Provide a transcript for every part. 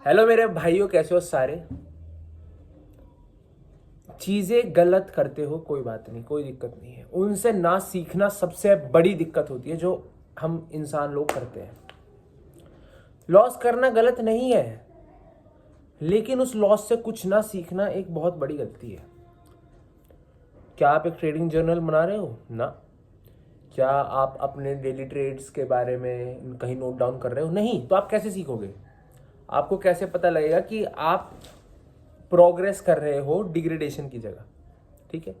Hello मेरे भाइयों, कैसे हो सारे। चीजें गलत करते हो कोई बात नहीं, कोई दिक्कत नहीं है। उनसे ना सीखना सबसे बड़ी दिक्कत होती है जो हम इंसान लोग करते हैं। लॉस करना गलत नहीं है, लेकिन उस लॉस से कुछ ना सीखना एक बहुत बड़ी गलती है। क्या आप एक ट्रेडिंग जर्नल बना रहे हो ना? क्या आप अपने डेली ट्रेड्स के बारे में कहीं नोट डाउन कर रहे हो? नहीं। तो आप कैसे सीखोगे? आपको कैसे पता लगेगा कि आप प्रोग्रेस कर रहे हो डिग्रेडेशन की जगह? ठीक है।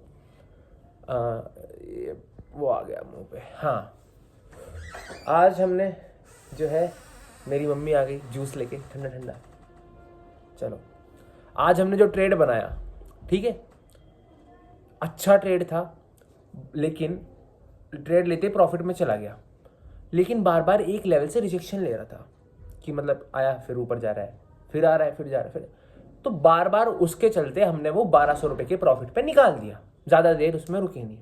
वो आ गया मुंह पे। हाँ, आज हमने जो है, मेरी मम्मी आ गई जूस लेके ठंडा ठंडा। चलो, आज हमने जो ट्रेड बनाया, ठीक है, अच्छा ट्रेड था, लेकिन ट्रेड लेते प्रॉफिट में चला गया। लेकिन बार बार एक लेवल से रिजेक्शन ले रहा था कि मतलब आया फिर ऊपर जा रहा है, फिर आ रहा है, फिर जा रहा है, फिर। तो बार बार उसके चलते हमने वो 1200 रुपए के प्रॉफिट पे निकाल दिया। ज़्यादा देर उसमें रुके नहीं।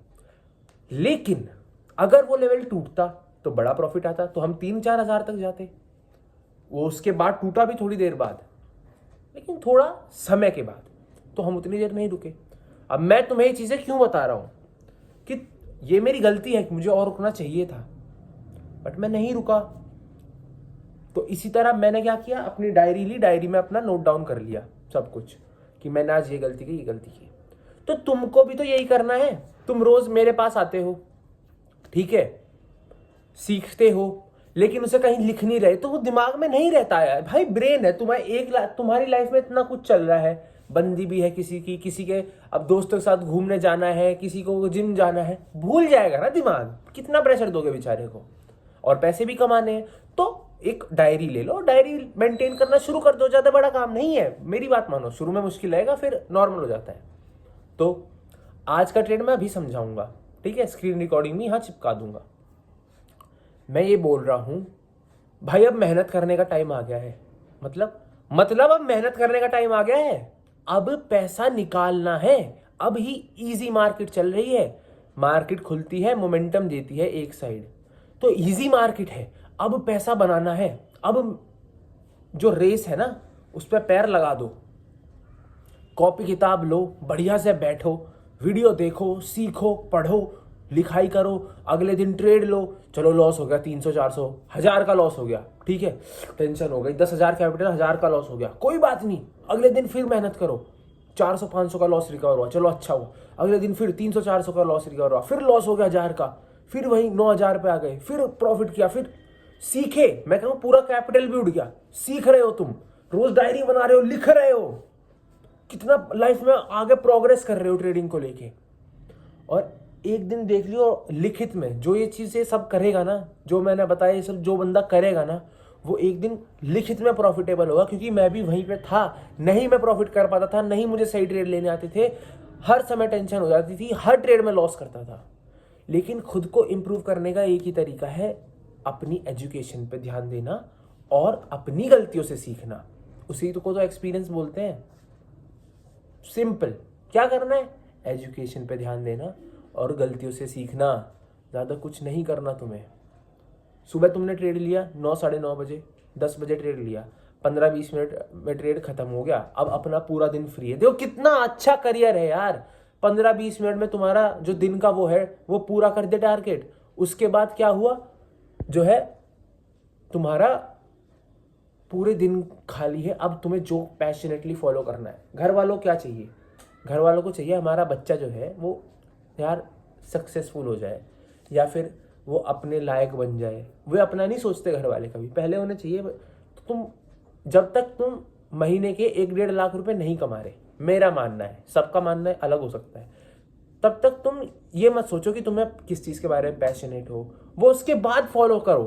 लेकिन अगर वो लेवल टूटता तो बड़ा प्रॉफिट आता, तो हम 3-4 हज़ार तक जाते। वो उसके बाद टूटा भी थोड़ी देर बाद, लेकिन थोड़ा समय के बाद, तो हम उतनी देर नहीं रुके। अब मैं तुम्हें ये चीज़ें क्यों बता रहा हूँ कि ये मेरी गलती है कि मुझे और रुकना चाहिए था, बट मैं नहीं रुका। तो इसी तरह मैंने क्या किया, अपनी डायरी ली, डायरी में अपना नोट डाउन कर लिया सब कुछ कि मैंने आज ये गलती की, ये गलती की। तो तुमको भी तो यही करना है। तुम रोज मेरे पास आते हो, ठीक है, सीखते हो, लेकिन उसे कहीं लिख नहीं रहे, तो वो दिमाग में नहीं रहता है। भाई ब्रेन है तुम्हारा, तुम्हारी लाइफ में इतना कुछ चल रहा है, बंदी भी है किसी की, किसी के अब दोस्तों के साथ घूमने जाना है, किसी को जिम जाना है, भूल जाएगा ना दिमाग। कितना प्रेशर दोगे बेचारे को, और पैसे भी कमाने हैं। तो एक डायरी ले लो, डायरी मेंटेन करना शुरू कर दो। ज्यादा बड़ा काम नहीं है, मेरी बात मानो। शुरू में मुश्किल लगेगा, फिर नॉर्मल हो जाता है। तो आज का ट्रेड मैं अभी समझाऊंगा, ठीक है, स्क्रीन रिकॉर्डिंग में यहाँ चिपका दूंगा। मैं ये बोल रहा हूं भाई, अब मेहनत करने का टाइम आ गया है। मतलब अब मेहनत करने का टाइम आ गया है। अब पैसा निकालना है। अब ही इजी मार्केट चल रही है। मार्केट खुलती है, मोमेंटम देती है एक साइड, तो इजी मार्केट है। अब पैसा बनाना है। अब जो रेस है ना, उस पर पैर लगा दो। कॉपी किताब लो, बढ़िया से बैठो, वीडियो देखो, सीखो, पढ़ो, लिखाई करो। अगले दिन ट्रेड लो। चलो लॉस हो गया 300, 400, 1000 का लॉस हो गया, ठीक है, टेंशन हो गई। 10,000 कैपिटल, 1000 का लॉस हो गया, कोई बात नहीं। अगले दिन फिर मेहनत करो। 400, 500 का लॉस रिकवर हुआ, चलो अच्छा हुआ। अगले दिन फिर 300, 400 का लॉस रिकवर हुआ, फिर लॉस हो गया 1000 का, फिर वही 9000 पे आ गए, फिर प्रॉफिट किया, फिर सीखे। मैं कहूँ पूरा कैपिटल भी उड़ गया। सीख रहे हो तुम, रोज डायरी बना रहे हो, लिख रहे हो, कितना लाइफ में आगे प्रोग्रेस कर रहे हो ट्रेडिंग को लेके। और एक दिन देख लियो, लिखित में जो ये चीज़ ये सब करेगा ना, जो मैंने बताया ये सब जो बंदा करेगा ना, वो एक दिन लिखित में प्रॉफिटेबल होगा। क्योंकि मैं भी वहीं पे था, नहीं मैं प्रॉफिट कर पाता था, नहीं मुझे सही ट्रेड लेने आते थे, हर समय टेंशन हो जाती थी, हर ट्रेड में लॉस करता था। लेकिन खुद को इम्प्रूव करने का एक ही तरीका है, अपनी एजुकेशन पे ध्यान देना और अपनी गलतियों से सीखना। उसी को तो एक्सपीरियंस बोलते हैं। सिंपल, क्या करना है, एजुकेशन पे ध्यान देना और गलतियों से सीखना। ज़्यादा कुछ नहीं करना तुम्हें। सुबह तुमने ट्रेड लिया 9, 9:30 बजे, 10 बजे ट्रेड लिया, 15-20 मिनट में ट्रेड खत्म हो गया। अब अपना पूरा दिन फ्री है। देखो कितना अच्छा करियर है यार। 15-20 मिनट में तुम्हारा जो दिन का वो है वो पूरा कर दे टारगेट। उसके बाद क्या हुआ, जो है तुम्हारा पूरे दिन खाली है। अब तुम्हें जो पैशनेटली फॉलो करना है। घर वालों क्या चाहिए, घर वालों को चाहिए हमारा बच्चा जो है वो यार सक्सेसफुल हो जाए, या फिर वो अपने लायक बन जाए। वे अपना नहीं सोचते घर वाले कभी, पहले उन्हें चाहिए। तो तुम जब तक तुम महीने के 1-1.5 लाख रुपए नहीं कमा रहे, मेरा मानना है, सबका मानना है अलग हो सकता है, तब तक तुम ये मत सोचो कि तुम्हें किस चीज़ के बारे में पैशनेट हो, वो उसके बाद फॉलो करो।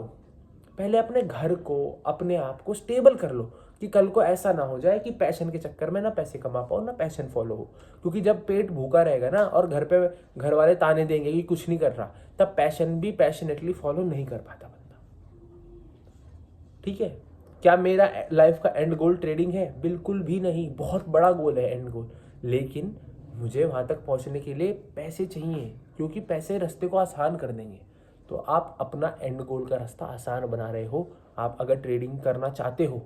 पहले अपने घर को, अपने आप को स्टेबल कर लो कि कल को ऐसा ना हो जाए कि पैशन के चक्कर में ना पैसे कमा पाओ ना पैशन फॉलो हो। क्योंकि जब पेट भूखा रहेगा ना और घर पे घर वाले ताने देंगे कि कुछ नहीं कर रहा, तब पैशन भी पैशनेटली फॉलो नहीं कर पाता बंदा। ठीक है, क्या मेरा लाइफ का एंड गोल ट्रेडिंग है? बिल्कुल भी नहीं। बहुत बड़ा गोल है एंड गोल, लेकिन मुझे वहां तक पहुंचने के लिए पैसे चाहिए, क्योंकि पैसे रास्ते को आसान कर देंगे। तो आप अपना एंड गोल का रास्ता आसान बना रहे हो। आप अगर ट्रेडिंग करना चाहते हो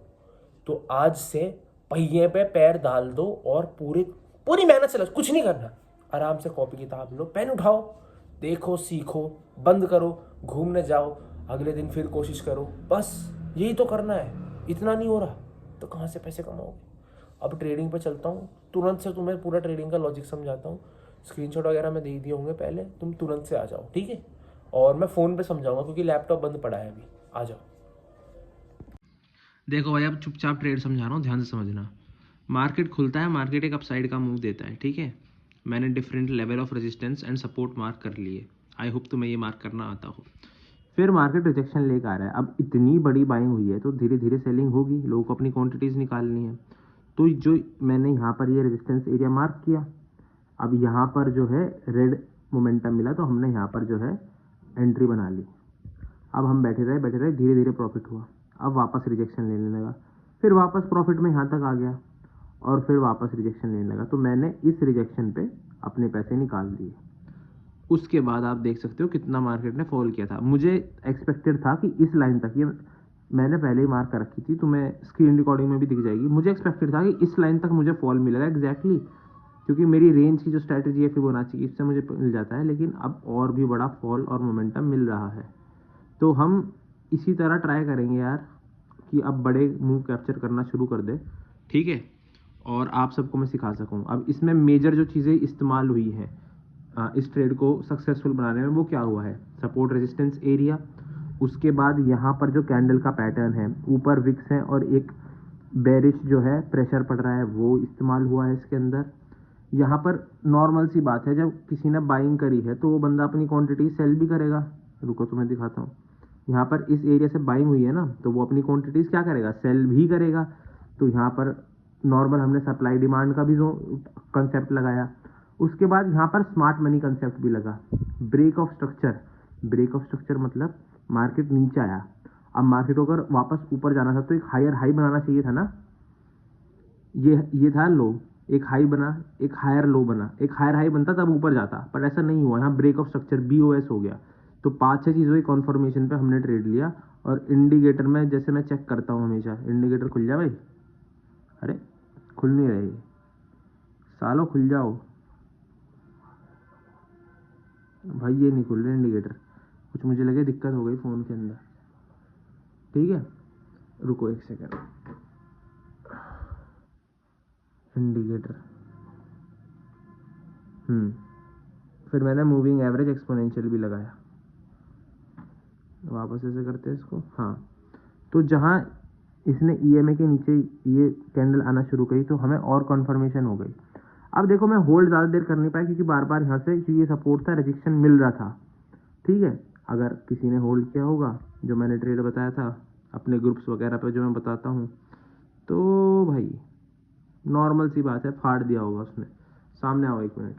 तो आज से पहिए पे पैर डाल दो और पूरी मेहनत से कुछ नहीं करना, आराम से कॉपी किताब लो, पेन उठाओ, देखो, सीखो, बंद करो, घूमने जाओ, अगले दिन फिर कोशिश करो, बस यही तो करना है। इतना नहीं हो रहा तो कहाँ से पैसे कमाओगे? अब ट्रेडिंग पे चलता हूँ, तुरंत से तुम्हें पूरा ट्रेडिंग का लॉजिक समझाता हूँ। स्क्रीनशॉट वगैरह मैं दे दिए होंगे पहले, तुम तुरंत से आ जाओ, ठीक है? और मैं फ़ोन पे समझाऊंगा क्योंकि लैपटॉप बंद पड़ा है अभी। आ जाओ। देखो भाई, अब चुपचाप ट्रेड समझा रहा हूँ, ध्यान से समझना। मार्केट खुलता है, मार्केट एक अपसाइड का मूव देता है, ठीक है? मैंने different level of resistance and support mark कर लिए। आई होप तुम्हें ये मार्क करना आता हो। फिर मार्केट रिजेक्शन लेकर आ रहा है। अब इतनी बड़ी बाइंग हुई है तो धीरे धीरे सेलिंग होगी, लोगों को अपनी क्वांटिटीज़ निकालनी है। तो जो मैंने यहाँ पर ये रेजिस्टेंस एरिया मार्क किया, अब यहाँ पर जो है रेड मोमेंटम मिला तो हमने यहाँ पर जो है एंट्री बना ली। अब हम बैठे रहे, धीरे धीरे प्रॉफिट हुआ। अब वापस रिजेक्शन लेने लगा, फिर वापस प्रॉफिट में यहाँ तक आ गया और फिर वापस रिजेक्शन लेने लगा। तो मैंने इस रिजेक्शन पे अपने पैसे निकाल दिए। उसके बाद आप देख सकते हो कितना मार्केट ने फॉल किया था। मुझे एक्सपेक्टेड था कि इस लाइन तक, ये मैंने पहले ही मार्क कर रखी थी, तो मैं स्क्रीन रिकॉर्डिंग में भी दिख जाएगी। मुझे एक्सपेक्टेड था कि इस लाइन तक मुझे फॉल मिलेगा एग्जैक्टली, क्योंकि मेरी रेंज की जो स्ट्रैटेजी है फिबोनाची की, इससे मुझे मिल जाता है। लेकिन अब और भी बड़ा फॉल और मोमेंटम मिल रहा है। तो हम इसी तरह ट्राई करेंगे यार कि अब बड़े मूव कैप्चर करना शुरू कर दे, ठीक है? और आप सबको मैं सिखा सकूं। अब इसमें मेजर जो चीज़ें इस्तेमाल हुई हैं इस ट्रेड को सक्सेसफुल बनाने में, वो क्या हुआ है? सपोर्ट रेजिस्टेंस एरिया, उसके बाद यहाँ पर जो कैंडल का पैटर्न है, ऊपर विक्स है और एक बेरिश जो है प्रेशर पड़ रहा है, वो इस्तेमाल हुआ है इसके अंदर। यहाँ पर नॉर्मल सी बात है, जब किसी ने बाइंग करी है तो वो बंदा अपनी क्वांटिटी सेल भी करेगा। रुको तुम्हें दिखाता हूँ। यहाँ पर इस एरिया से बाइंग हुई है ना, तो वो अपनी क्वांटिटीज क्या करेगा? सेल भी करेगा। तो यहाँ पर नॉर्मल हमने सप्लाई डिमांड का भी जो कंसेप्ट लगाया, उसके बाद यहाँ पर स्मार्ट मनी कंसेप्ट भी लगा। ब्रेक ऑफ स्ट्रक्चर मतलब मार्केट नीचे आया, अब मार्केट को अगर वापस ऊपर जाना था तो एक हायर हाई बनाना चाहिए था ना। ये था लो, एक हाई बना, एक हायर लो बना, एक हायर हाई बनता तब ऊपर जाता, पर ऐसा नहीं हुआ। यहाँ ब्रेक ऑफ स्ट्रक्चर BOS हो गया। तो 5-6 चीज़ों की कॉन्फर्मेशन पे हमने ट्रेड लिया। और इंडिकेटर में जैसे मैं चेक करता हूँ हमेशा, इंडिकेटर खुल जा भाई। अरे खुल नहीं रही सालों, खुल जाओ भाई, ये नहीं खुल रहे इंडिकेटर। कुछ मुझे लगे दिक्कत हो गई फ़ोन के अंदर, ठीक है? रुको एक सेकेंड। इंडिकेटर फिर मैंने मूविंग एवरेज एक्सपोनेंशियल भी लगाया। वापस ऐसे करते हैं इसको, हाँ। तो जहाँ इसने EMA के नीचे ये कैंडल आना शुरू करी तो हमें और कन्फर्मेशन हो गई। अब देखो, मैं होल्ड ज़्यादा देर कर नहीं पाया क्योंकि बार बार यहाँ से, क्योंकि ये सपोर्ट था, रिजेक्शन मिल रहा था, ठीक है? अगर किसी ने होल्ड किया होगा, जो मैंने ट्रेड बताया था अपने ग्रुप्स वगैरह पे जो मैं बताता हूँ, तो भाई नॉर्मल सी बात है, फाड़ दिया होगा उसने। सामने आओ, 1 मिनट।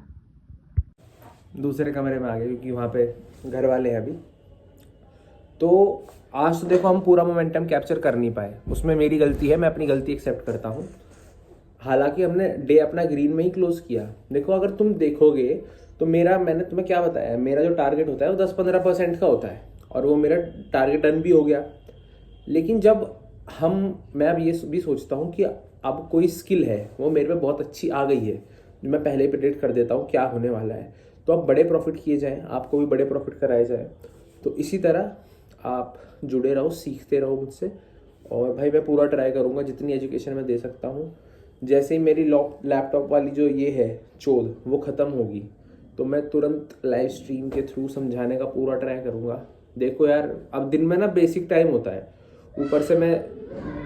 दूसरे कमरे में आ गए क्योंकि वहाँ पे घर वाले हैं अभी। तो आज तो देखो हम पूरा मोमेंटम कैप्चर कर नहीं पाए, उसमें मेरी गलती है, मैं अपनी गलती एक्सेप्ट करता हूँ। हालांकि हमने डे अपना ग्रीन में ही क्लोज किया। देखो, अगर तुम देखोगे तो मैंने तुम्हें क्या बताया, मेरा जो टारगेट होता है वो 10-15% का होता है और वो मेरा टारगेट डन भी हो गया। लेकिन जब मैं अब ये भी सोचता हूँ कि अब कोई स्किल है वो मेरे पे बहुत अच्छी आ गई है, जो मैं पहले ही प्रेडिक्ट कर देता हूँ क्या होने वाला है, तो अब बड़े प्रॉफिट किए जाएँ, आपको भी बड़े प्रॉफिट कराए जाए। तो इसी तरह आप जुड़े रहो, सीखते रहो मुझसे। और भाई मैं पूरा ट्राई करूँगा जितनी एजुकेशन मैं दे सकता हूँ। जैसे ही मेरी लैपटॉप वाली जो ये है चोद वो ख़त्म होगी तो मैं तुरंत लाइव स्ट्रीम के थ्रू समझाने का पूरा ट्राई करूँगा। देखो यार, अब दिन में ना बेसिक टाइम होता है, ऊपर से मैं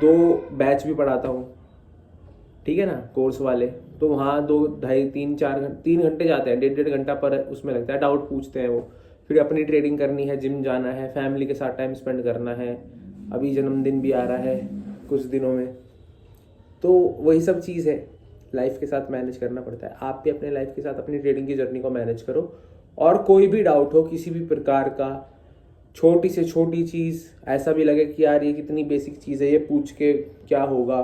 2 बैच भी पढ़ाता हूँ, ठीक है ना, कोर्स वाले। तो वहाँ 2, 2.5, 3 घंटे जाते हैं, 1.5 घंटा पर उसमें लगता है, डाउट पूछते हैं वो। फिर अपनी ट्रेडिंग करनी है, जिम जाना है, फैमिली के साथ टाइम स्पेंड करना है, अभी जन्मदिन भी आ रहा है कुछ दिनों में, तो वही सब चीज़ है, लाइफ के साथ मैनेज करना पड़ता है। आप भी अपने लाइफ के साथ अपनी ट्रेडिंग की जर्नी को मैनेज करो। और कोई भी डाउट हो किसी भी प्रकार का, छोटी से छोटी चीज़ ऐसा भी लगे कि यार ये कितनी बेसिक चीज़ है, ये पूछ के क्या होगा,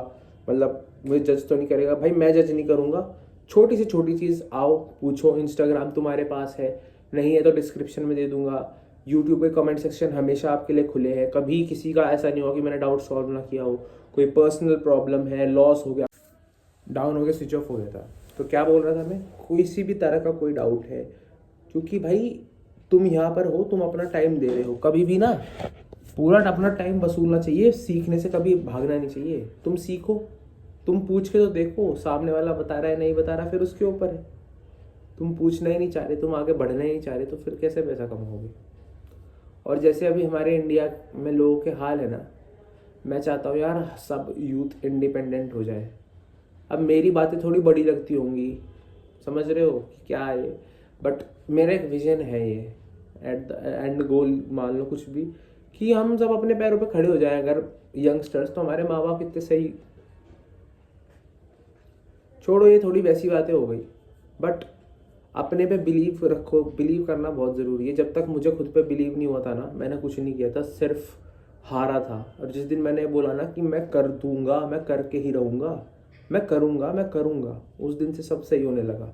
मतलब मुझे जज तो नहीं करेगा भाई, मैं जज नहीं करूँगा। छोटी से छोटी चीज़ आओ पूछो। इंस्टाग्राम तुम्हारे पास है, नहीं है तो डिस्क्रिप्शन में दे दूंगा। यूट्यूब पे कमेंट सेक्शन हमेशा आपके लिए खुले हैं, कभी किसी का ऐसा नहीं हुआ कि मैंने डाउट सॉल्व ना किया हो। कोई पर्सनल प्रॉब्लम है, लॉस हो गया, डाउन हो गया, स्विच ऑफ हो गया था। तो क्या बोल रहा था मैं, कोई सी भी तरह का कोई डाउट है, क्योंकि भाई तुम यहाँ पर हो, तुम अपना टाइम दे रहे हो, कभी भी ना पूरा अपना टाइम वसूलना चाहिए, सीखने से कभी भागना नहीं चाहिए। तुम सीखो, तुम पूछ के तो देखो, सामने वाला बता रहा है नहीं बता रहा, फिर उसके ऊपर है। तुम पूछना ही नहीं चाह रहे, तुम आगे बढ़ना ही नहीं चाह रहे, तो फिर कैसे पैसा कमाओगे। और जैसे अभी हमारे इंडिया में लोगों के हाल है ना, मैं चाहता हूँ यार सब यूथ इंडिपेंडेंट हो जाए। अब मेरी बातें थोड़ी बड़ी लगती होंगी, समझ रहे हो कि क्या है, बट मेरा एक विजन है ये, एट द एंड गोल मान लो कुछ भी, कि हम सब अपने पैरों पे खड़े हो जाए। अगर यंगस्टर्स, तो हमारे माँ बाप कितने सही, छोड़ो ये थोड़ी वैसी बातें हो गई, बट अपने पे बिलीव रखो। बिलीव करना बहुत ज़रूरी है। जब तक मुझे खुद पे बिलीव नहीं हुआ था ना, मैंने कुछ नहीं किया था, सिर्फ हारा था। और जिस दिन मैंने बोला ना कि मैं कर दूंगा, मैं करके ही रहूँगा, मैं करूँगा, उस दिन से सब सही होने लगा।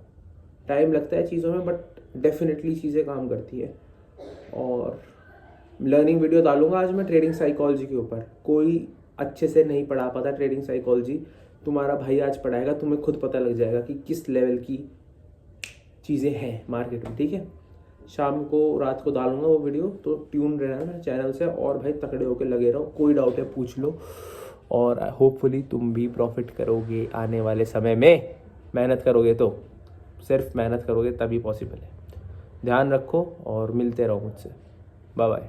टाइम लगता है चीज़ों में, बट डेफिनेटली चीज़ें काम करती है। और लर्निंग वीडियो डालूंगा आज मैं ट्रेडिंग साइकोलॉजी के ऊपर। कोई अच्छे से नहीं पढ़ा पाता ट्रेडिंग साइकोलॉजी, तुम्हारा भाई आज पढ़ाएगा, तुम्हें खुद पता लग जाएगा कि किस लेवल की चीज़ें हैं मार्केट में, ठीक है। शाम को रात को डालूंगा वो वीडियो, तो ट्यून रहना चैनल से, और भाई तकड़े होकर लगे रहो, कोई डाउट है पूछ लो, और होपफुली तुम भी प्रॉफिट करोगे आने वाले समय में। मेहनत करोगे तो, सिर्फ मेहनत करोगे तभी पॉसिबल है। ध्यान रखो और मिलते रहो मुझसे। Bye bye.